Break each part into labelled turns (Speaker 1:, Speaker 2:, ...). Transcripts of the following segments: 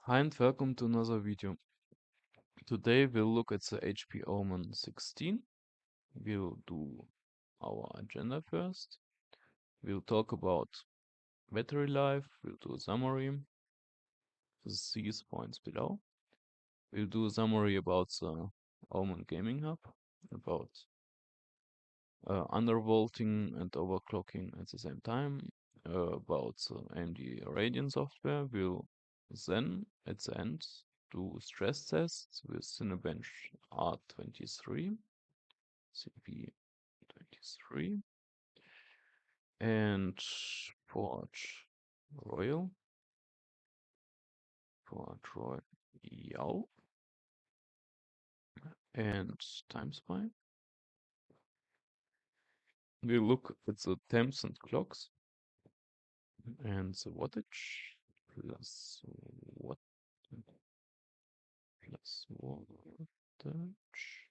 Speaker 1: Hi and welcome to another video. Today we'll look at the HP Omen 16. We'll do our agenda first. We'll talk about battery life. We'll do a summary with these points below. We'll do a summary about the Omen Gaming Hub, about undervolting and overclocking at the same time, about AMD Radeon software. We'll then, at the end, do stress tests with Cinebench R23, CP23, and Forge Royal, Yao, and TimeSpy. We'll look at the temps and clocks and the wattage plus what plus wattage.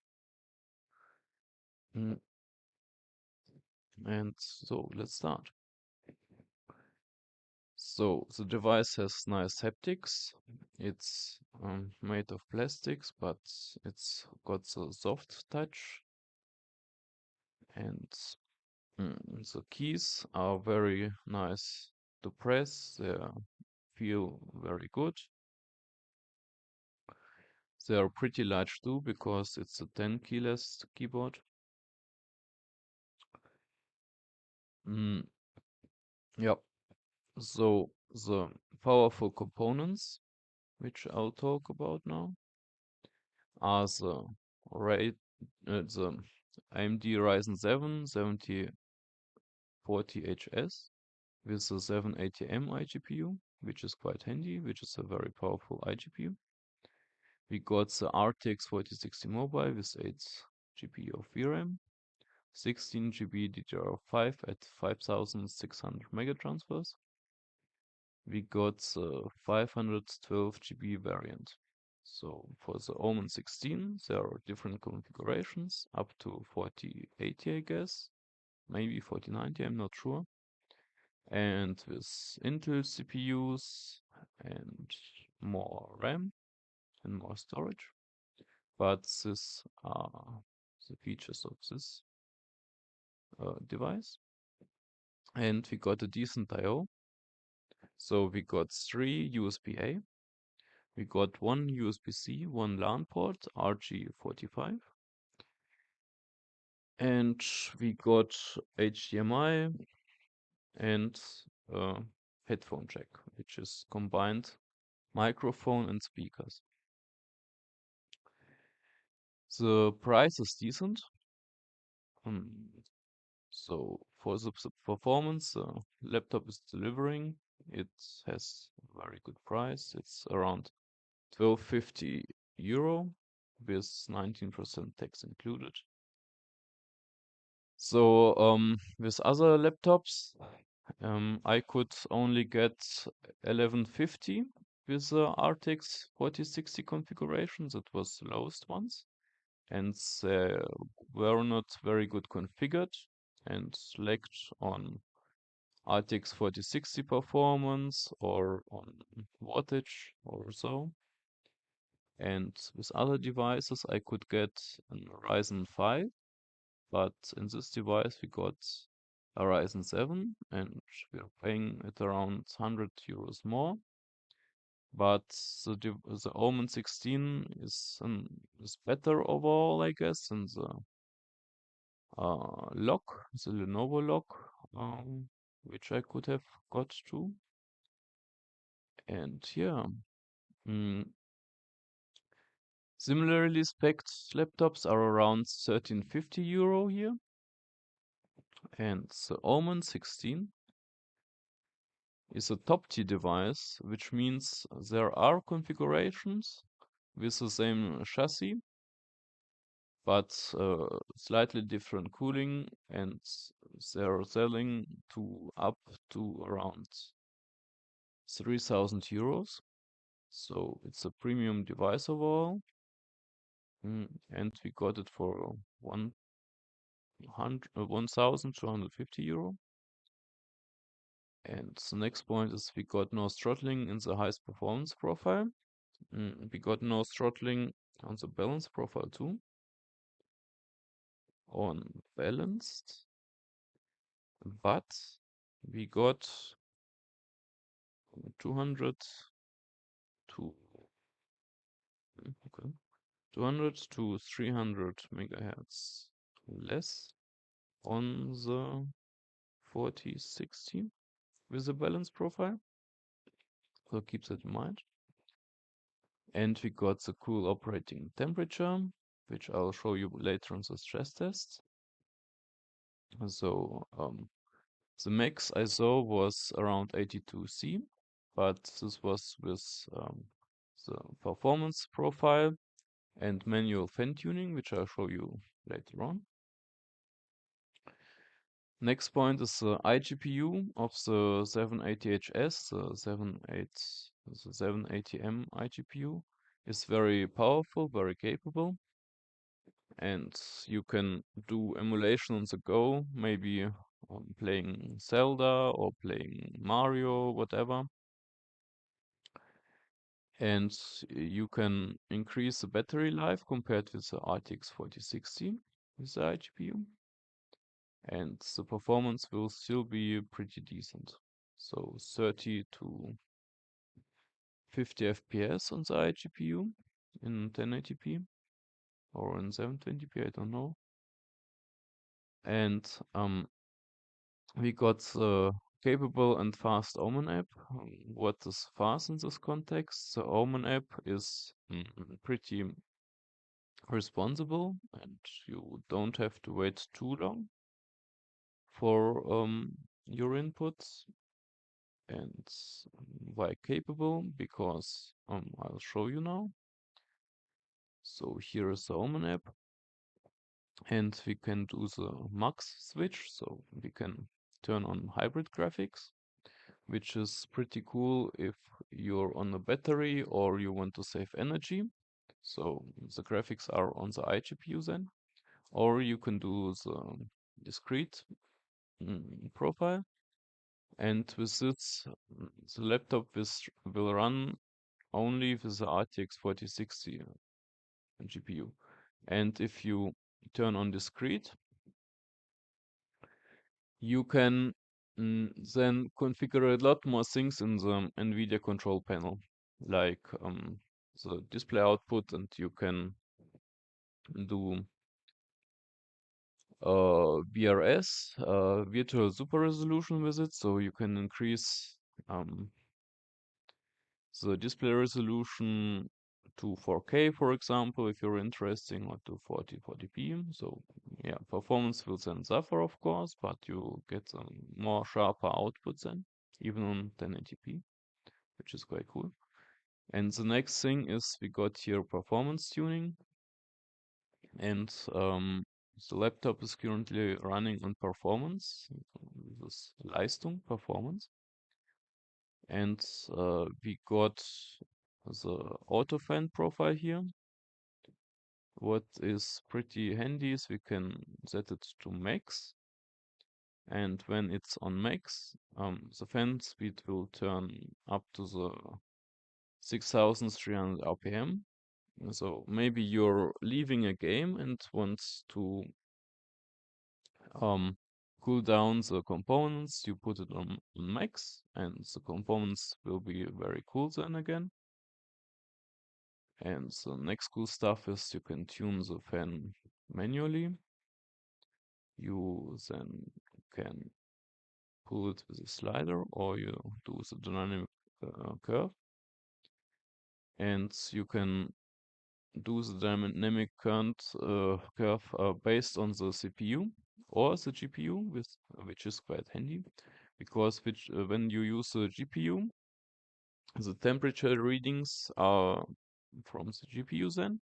Speaker 1: And so let's start. So the device has nice haptics. It's made of plastics, but it's got the soft touch, and the keys are very nice to press. They feel very good. They are pretty large too because it's a 10 keyless keyboard. Yep. So the powerful components, which I'll talk about now, are the AMD Ryzen 7 7040HS with the 780M iGPU, which is quite handy, which is a very powerful iGPU. We got the RTX 4060 Mobile with 8 GB of VRAM, 16 GB DDR5 at 5600 megatransfers. We got the 512 GB variant. So for the Omen 16, there are different configurations, up to 4080, I guess, maybe 4090, I'm not sure. And with Intel CPUs and more RAM and more storage. But these are the features of this device. And we got a decent I/O. So we got 3 USB-A. We got 1 USB-C, 1 LAN port, RG45. And we got HDMI and headphone jack, which is combined microphone and speakers. The price is decent. So for the performance, the laptop is delivering. It has a very good price. It's around 1250 euro with 19% tax included. So with other laptops, I could only get 1150 with the RTX 4060 configuration. That was the lowest ones, and they were not very good configured and lacked on RTX 4060 performance or on wattage or so. And with other devices, I could get a Ryzen 5, but in this device we got a Ryzen 7, and we're paying it around 100 euros more. But the Omen 16 is better overall, I guess, than the lock, the Lenovo lock, which I could have got too. And yeah, similarly spec'd laptops are around 1350 euro here. And the Omen 16 is a top tier device, which means there are configurations with the same chassis, but slightly different cooling, and they're selling to up to around 3000 euros. So it's a premium device overall. And we got it for 1250 euro. And the next point is we got no throttling in the highest performance profile. We got no throttling on the balance profile too. On balanced, but we got 200 to 200 to 300 megahertz less on the 4060 with the balance profile. So keep that in mind. And we got the cool operating temperature, which I'll show you later on the stress test. So the max I saw was around 82C, but this was with the performance profile and manual fan tuning, which I'll show you later on. Next point is the igpu of the 780HS, the 780M igpu is very powerful, very capable, and you can do emulation on the go, maybe playing Zelda or playing Mario, whatever. And you can increase the battery life compared with the RTX 4060 with the igpu. And the performance will still be pretty decent. So 30 to 50 FPS on the igpu in 1080p or in 720p, I don't know. And we got the capable and fast Omen app. What is fast in this context? The Omen app is pretty responsible and you don't have to wait too long for your inputs. And why capable? Because I'll show you now. So here is the Omen app, and we can do the max switch, so we can turn on hybrid graphics, which is pretty cool if you're on a battery or you want to save energy. So the graphics are on the iGPU then, or you can do the discrete profile. And with this, the laptop will run only with the RTX 4060 GPU. And if you turn on discrete, you can then configure a lot more things in the NVIDIA control panel, like the display output, and you can do VRS, virtual super resolution with it, so you can increase the display resolution to 4K, for example, if you're interested, or to 40p. So yeah, performance will then suffer, of course, but you get a more sharper output then, even on 1080p, which is quite cool. And the next thing is we got here performance tuning, and the laptop is currently running on performance, this Leistung performance. And we got the auto fan profile here. What is pretty handy is we can set it to max. And when it's on max, the fan speed will turn up to the 6300 RPM. So maybe you're leaving a game and want to cool down the components, you put it on max, and the components will be very cool then again. And the next cool stuff is you can tune the fan manually. You then can pull it with a slider or you do the dynamic curve. And you can do the dynamic current curve based on the CPU or the GPU, which is quite handy because when you use the GPU, the temperature readings are from the GPU then,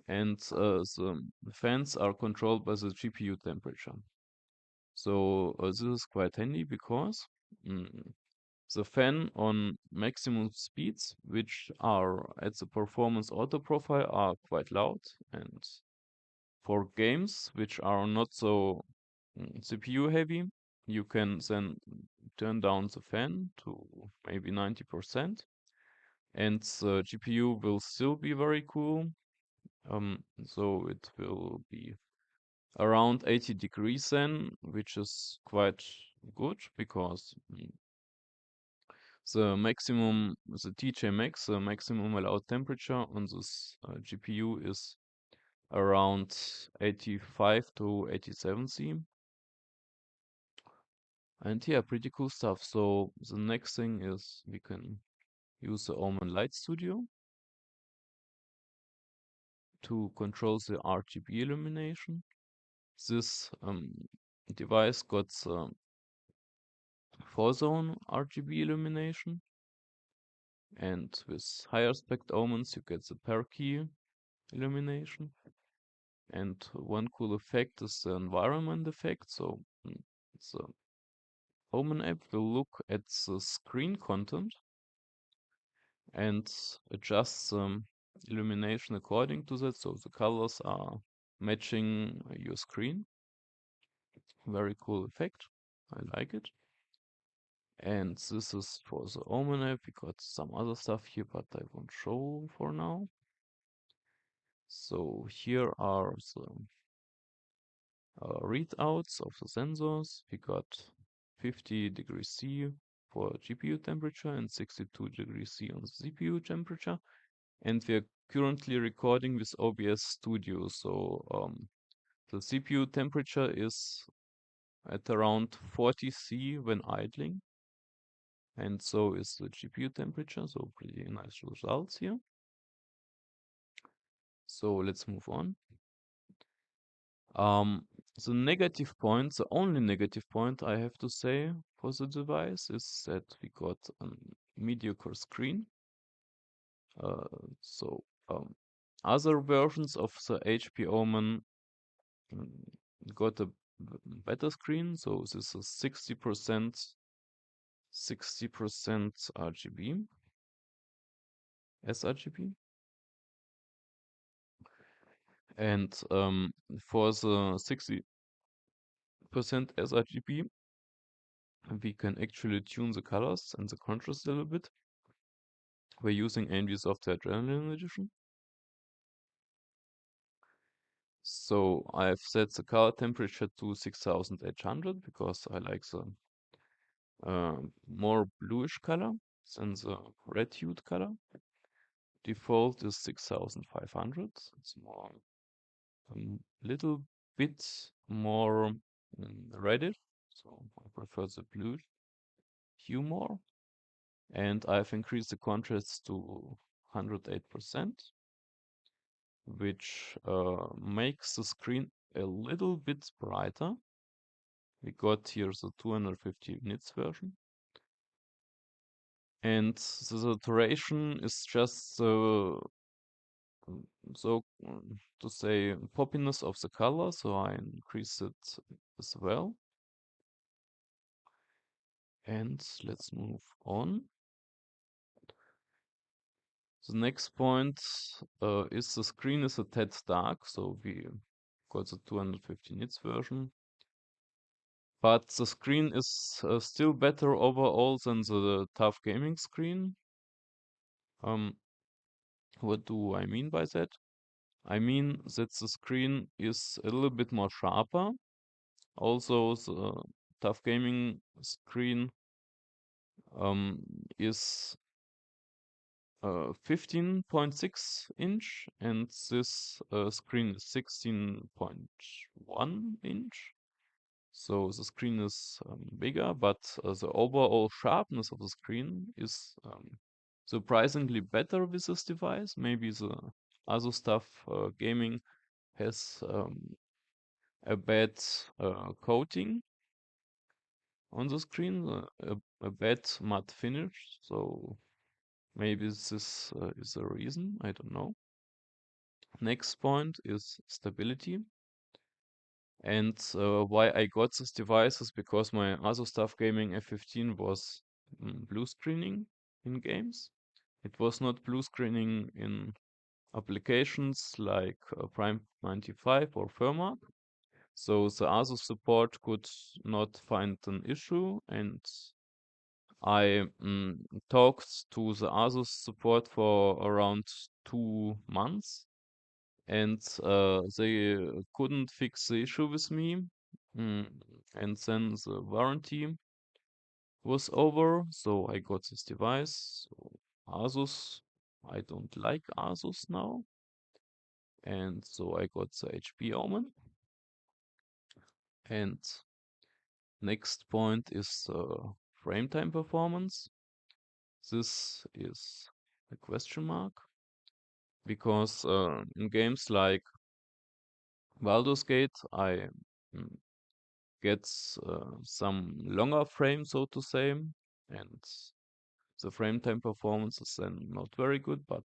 Speaker 1: and the fans are controlled by the GPU temperature. So this is quite handy because the fan on maximum speeds, which are at the performance auto profile, are quite loud, and for games which are not so CPU heavy, you can then turn down the fan to maybe 90%, and the GPU will still be very cool. So it will be around 80 degrees then, which is quite good because the TJ max, the maximum allowed temperature on this GPU is around 85 to 87 C. And yeah, pretty cool stuff. So the next thing is we can use the Omen Light Studio to control the RGB illumination. This device got the 4-zone RGB illumination, and with higher spec omens you get the per key illumination. And one cool effect is the environment effect. So the Omen app will look at the screen content and adjust the illumination according to that. So the colors are matching your screen. Very cool effect. I like it. And this is for the Omen app. We got some other stuff here, but I won't show for now. So here are the readouts of the sensors. We got 50 degrees C for GPU temperature and 62 degrees C on the CPU temperature. And we are currently recording with OBS Studio. So the CPU temperature is at around 40 C when idling. And so is the GPU temperature. So pretty nice results here. So let's move on. The negative point, the only negative point I have to say for the device is that we got a mediocre screen. So other versions of the HP Omen got a better screen. So this is 60% RGB, sRGB. And for the 60% sRGB, we can actually tune the colors and the contrast a little bit. We're using AMD Software Adrenaline Edition. So I've set the color temperature to 6800 because I like the more bluish color than the red hued color. Default is 6500. It's more little bit more reddish, so I prefer the blue hue more. And I've increased the contrast to 108%, which makes the screen a little bit brighter. We got here the 250 nits version. And the saturation is just so to say poppiness of the color, so I increase it as well. And let's move on. The next point is the screen is a tad dark, so we got the 250 nits version. But the screen is still better overall than the tough gaming screen. What do I mean by that? I mean that the screen is a little bit more sharper. Also, the tough gaming screen is 15.6 inch, and this screen is 16.1 inch. So the screen is bigger, but the overall sharpness of the screen is surprisingly better with this device. Maybe the other stuff gaming has a bad coating on the screen, a bad matte finish. So maybe this is a reason. I don't know. Next point is stability. And why I got this device is because my other stuff gaming F15 was blue screening in games. It was not blue screening in applications like Prime 95 or Firma. So the ASUS support could not find an issue, and I talked to the Asus support for around 2 months, and they couldn't fix the issue with me. Mm, and then the warranty was over, so I got this device. So Asus, I don't like Asus now, and so I got the HP Omen. And next point is frame time performance. This is a question mark because in games like Baldur's Gate, I mm, get some longer frame, so to say, and the frame time performance is then not very good, but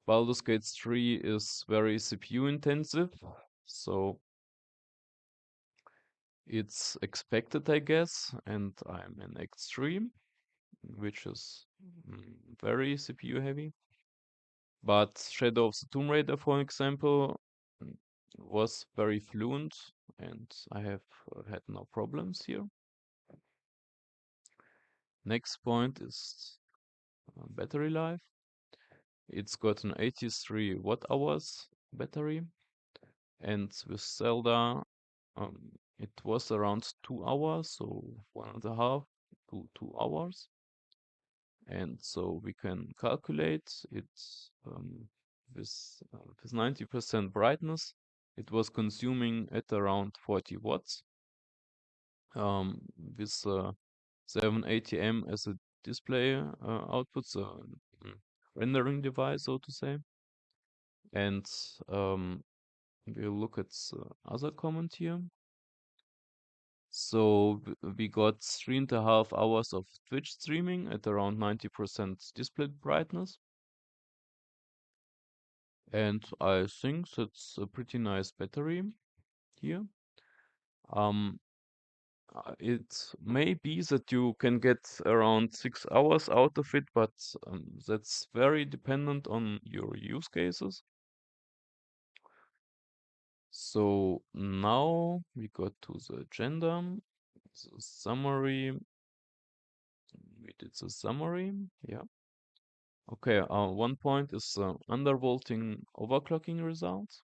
Speaker 1: Baldur's Gate 3 is very CPU intensive, so it's expected, I guess, and I'm in extreme, which is very CPU heavy. But Shadow of the Tomb Raider, for example, mm, was very fluent, and I have had no problems here. Next point is battery life. It's got an 83 watt hours battery, and with Zelda, it was around 2 hours, so 1.5 to 2 hours. And so we can calculate it with 90% brightness. It was consuming at around 40 watts. With 780M as a display output, so rendering device, so to say. And we'll look at the other comment here. So we got 3.5 hours of Twitch streaming at around 90% display brightness. And I think that's a pretty nice battery here. It may be that you can get around 6 hours out of it, but that's very dependent on your use cases. So now we got to the agenda, the summary. We did the summary, yeah. Okay, one point is undervolting overclocking results,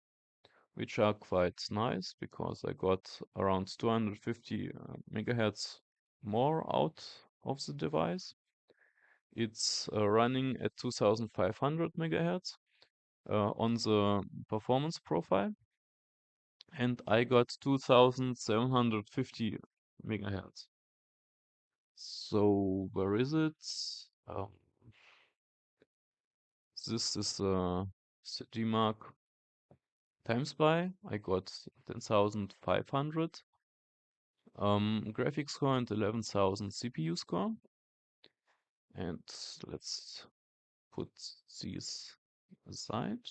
Speaker 1: which are quite nice because I got around 250 megahertz more out of the device. It's running at 2500 megahertz on the performance profile, and I got 2750 megahertz. So where is it? This is CGMark times by. I got 10,500 graphics score and 11,000 CPU score. And let's put these aside.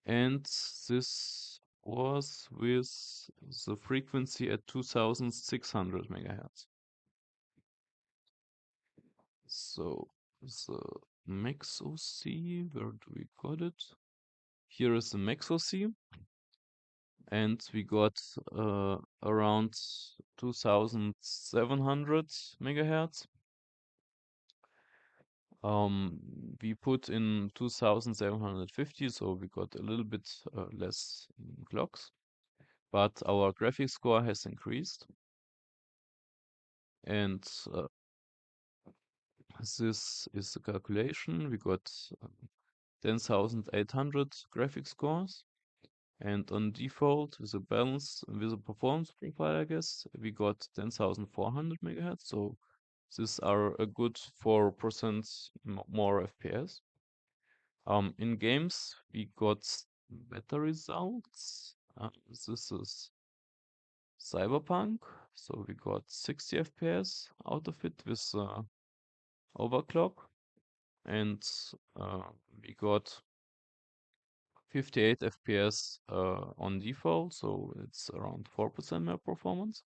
Speaker 1: And this was with the frequency at 2600 megahertz. So the max OC, where do we got it? Here is the max OC, and we got around 2700 megahertz. We put in 2750, so we got a little bit less clocks, but our graphics score has increased. And this is the calculation. We got 10,800 graphics scores. And on default, with a balance, with a performance profile, I guess, we got 10,400 megahertz. So these are a good 4% more FPS. In games, we got better results. This is Cyberpunk. So we got 60 FPS out of it with overclock. And we got 58 FPS on default, so it's around 4% more performance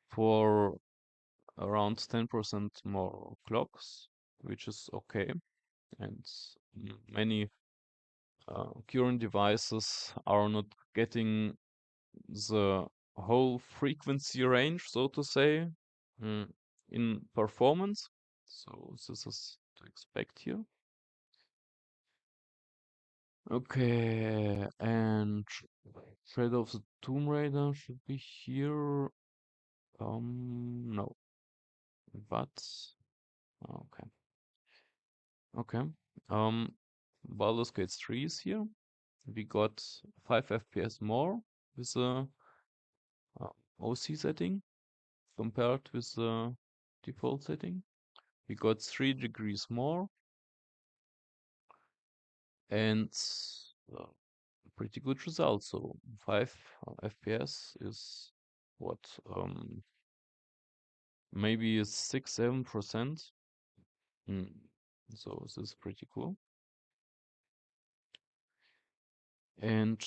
Speaker 1: for around 10% more clocks, which is okay. And many current devices are not getting the whole frequency range, so to say. in performance. So this is to expect here. Okay, and Shadow of the Tomb Raider should be here. No, but okay, okay. Um, Baldur's Gate 3 is here. We got 5 FPS more with the uh, OC setting compared with the default setting. We got 3 degrees more and uh, pretty good result. So 5 FPS is what maybe 6-7%. Mm. So this is pretty cool. And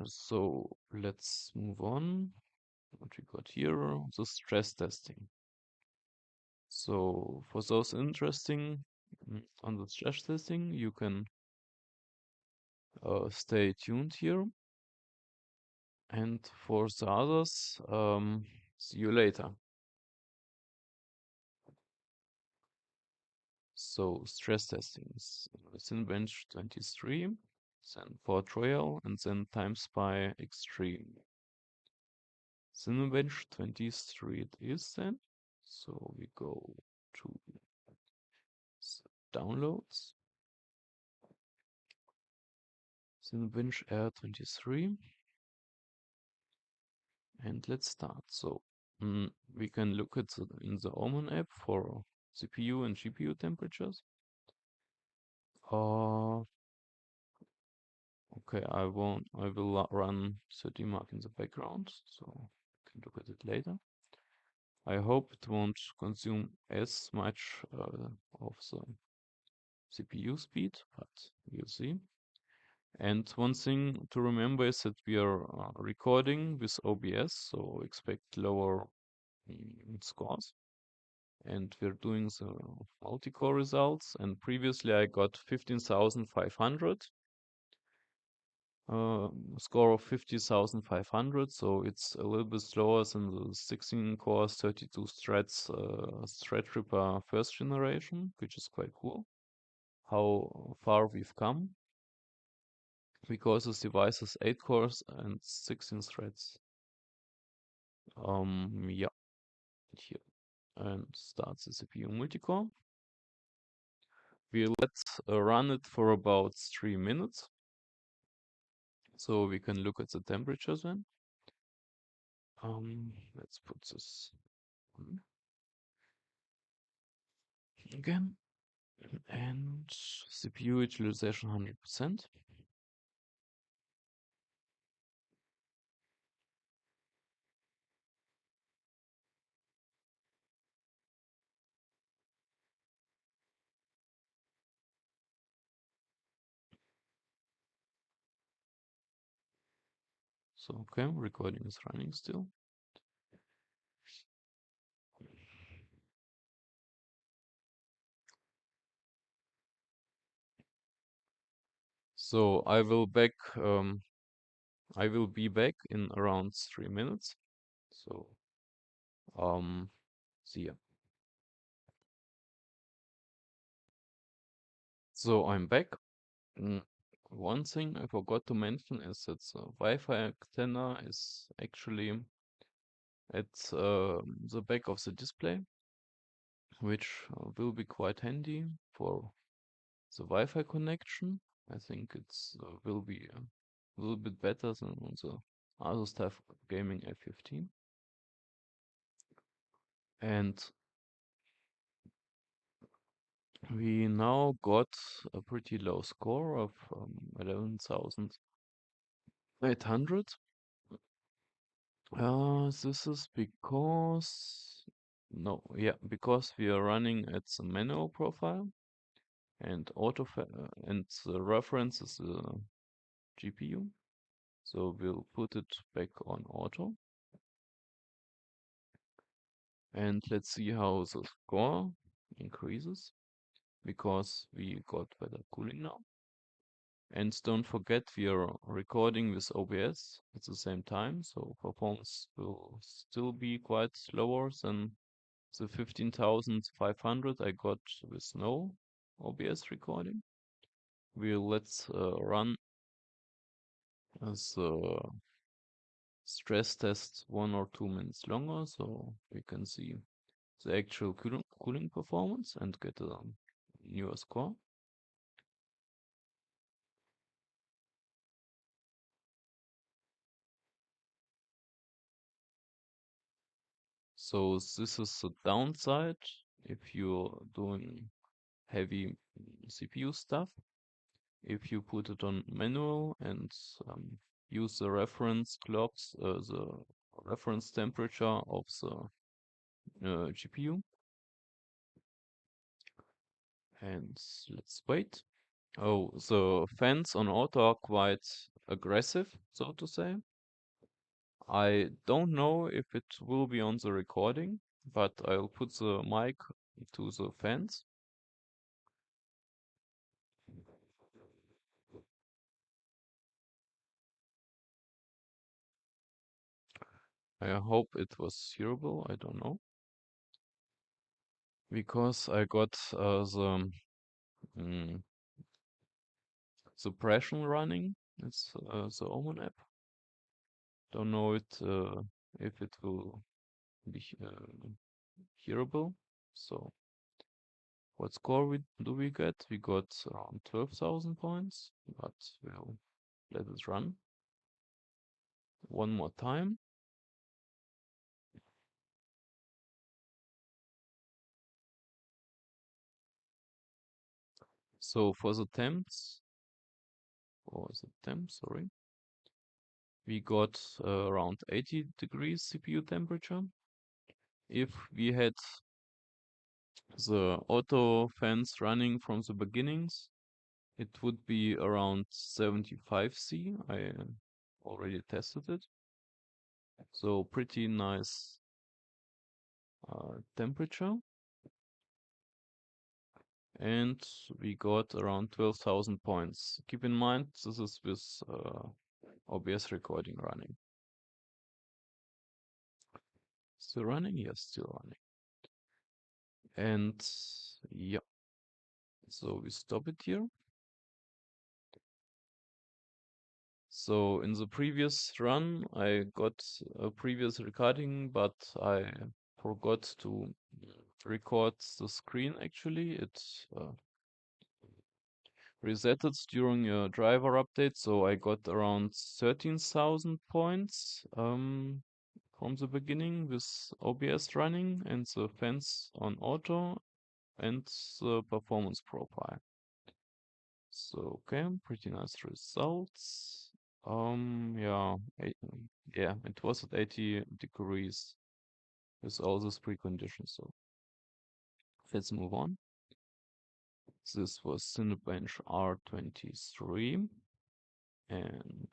Speaker 1: so let's move on. What we got here, the stress testing. So for those interesting on the stress testing, you can stay tuned here. And for the others, see you later. So stress testing is Cinebench 23, then Port Royal, and then TimeSpy Extreme. Cinebench 23 it is then. So we go to downloads. Cinebench R23. And let's start. So we can look at in the Omen app for CPU and GPU temperatures. Okay, I will run 30 mark in the background, so we can look at it later. I hope it won't consume as much of the CPU speed, but we'll see. And one thing to remember is that we are recording with OBS, so expect lower scores. And we're doing the multi-core results. And previously I got 15,500. Score of 50,500, so it's a little bit slower than the 16 cores, 32 threads Threadripper first generation, which is quite cool. How far we've come, because this device has 8 cores and 16 threads. Yeah, here, and start the CPU multicore. We let's run it for about 3 minutes, so we can look at the temperatures then. Let's put this on again. And CPU utilization 100%. So okay, recording is running still. So I will be back in around 3 minutes. So see ya. So I'm back. One thing I forgot to mention is that the Wi-Fi antenna is actually at the back of the display, which will be quite handy for the Wi-Fi connection. I think it's will be a little bit better than on the other stuff gaming F15. And we now got a pretty low score of 11,800. This is because we are running at the manual profile and and the reference is the GPU. So we'll put it back on auto. And let's see how the score increases, because we got better cooling now. And don't forget, we are recording with OBS at the same time, so performance will still be quite lower than The 15,500 I got with no OBS recording. Let's run the stress test 1 or 2 minutes longer, so we can see the actual cooling performance and get a newer score. So this is the downside if you're doing heavy CPU stuff. If you put it on manual and use the reference clocks, the reference temperature of the GPU. And let's wait. Oh, the fans on auto are quite aggressive, so to say. I don't know if it will be on the recording, but I'll put the mic to the fans. I hope it was hearable, I don't know. Because I got mm, suppression running. It's the Omen app. Don't know if it will be hearable. So what score do we get? We got around 12,000 points, but we'll let it run one more time. So for the temps, sorry, we got around 80 degrees CPU temperature. If we had the auto fans running from the beginnings, it would be around 75 C. I already tested it. So pretty nice temperature. And we got around 12,000 points. Keep in mind, this is with OBS recording running. Still running? Yes, still running. And yeah, so we stop it here. So in the previous run, I got a previous recording, but I forgot to record the screen actually. It resetted during a driver update, so I got around 13,000 points from the beginning with OBS running and the fans on auto and the performance profile. So okay, pretty nice results. Yeah, it was at 80 degrees with all those preconditions. So let's move on. This was Cinebench R23, and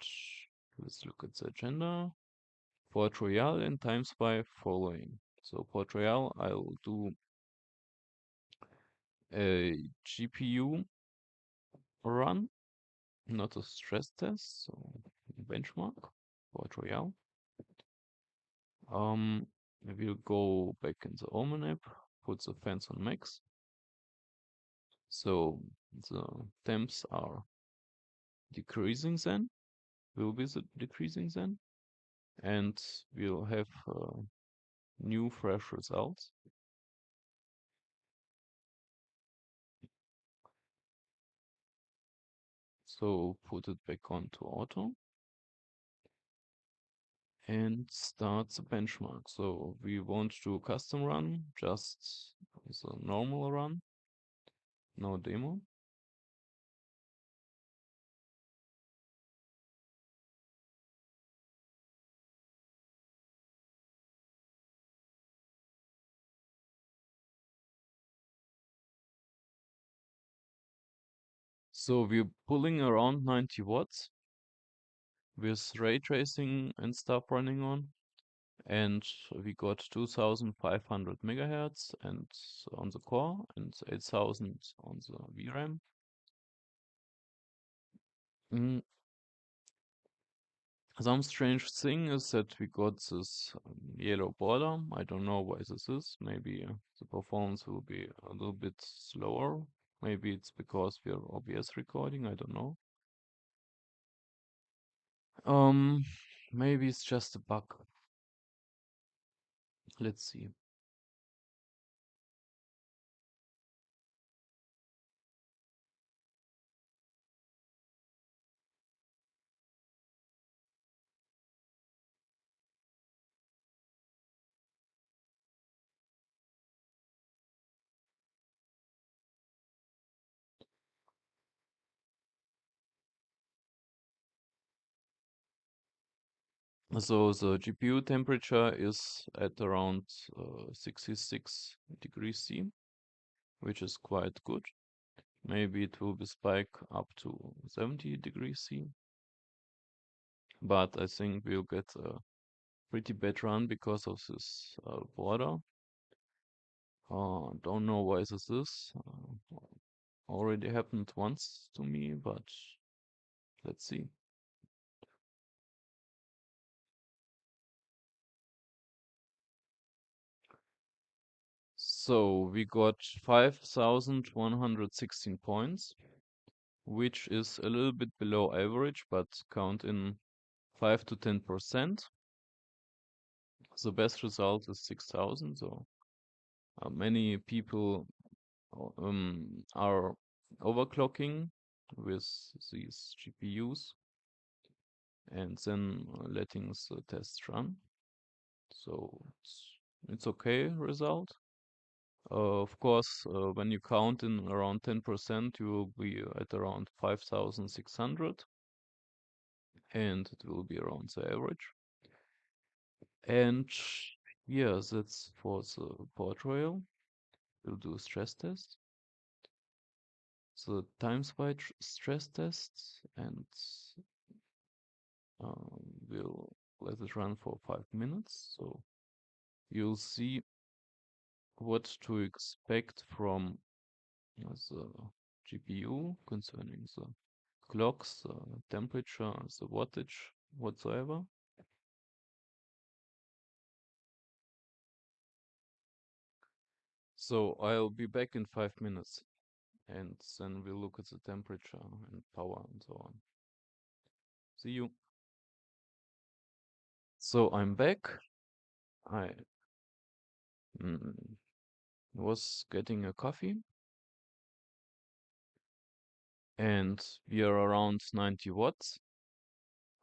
Speaker 1: let's look at the agenda. Port Royal and Time Spy following. So Port Royal, I'll do a GPU run, not a stress test. So benchmark Port Royal. We'll go back in the Omen app, put the fans on max. So the temps are decreasing then, will be decreasing then, and we'll have new fresh results. So put it back onto auto and start the benchmark. So we won't do custom run, just the normal run, no demo. So we're pulling around 90 watts with ray tracing and stuff running on. And we got 2500 megahertz and on the core and 8000 on the VRAM. Some strange thing is that we got this yellow border. I don't know why this is. Maybe the performance will be a little bit slower. Maybe it's because we are OBS recording. I don't know. Um, Maybe it's just a bug. Let's see. So the GPU temperature is at around 66 degrees C, which is quite good. Maybe it will be spike up to 70 degrees C, but I think we'll get a pretty bad run because of this border. Don't know why this is. Already happened once to me, but let's see. So we got 5,116 points, which is a little bit below average, but count in 5 to 10%. The best result is 6,000. So many people are overclocking with these GPUs and then letting the test run. So it's okay result. Of course, when you count in around 10%, you will be at around 5,600, and it will be around the average. And yeah, that's for the portrayal. We'll do stress test. The times by stress test, and we'll let it run for 5 minutes. So you'll see what to expect from the GPU concerning the clocks, the temperature, the wattage, whatsoever. So I'll be back in 5 minutes, and then we'll look at the temperature and power and so on. See you. So I'm back. I was getting a coffee, and we are around 90 watts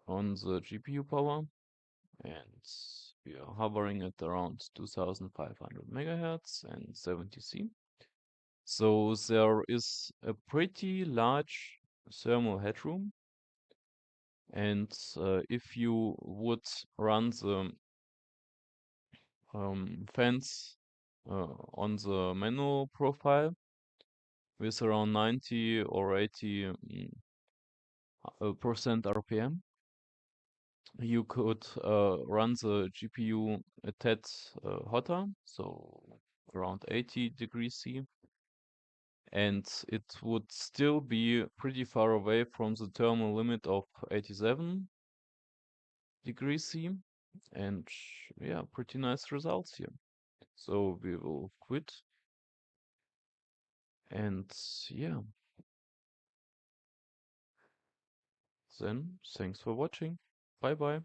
Speaker 1: on the GPU power, and we are hovering at around 2500 megahertz and 70 C. So there is a pretty large thermal headroom, and if you would run the fans on the manual profile with around 90 or 80 percent RPM, you could run the GPU a tad hotter, so around 80 degrees C, and it would still be pretty far away from the thermal limit of 87 degrees C, and yeah, pretty nice results here. So we will quit, and yeah, then thanks for watching. Bye bye.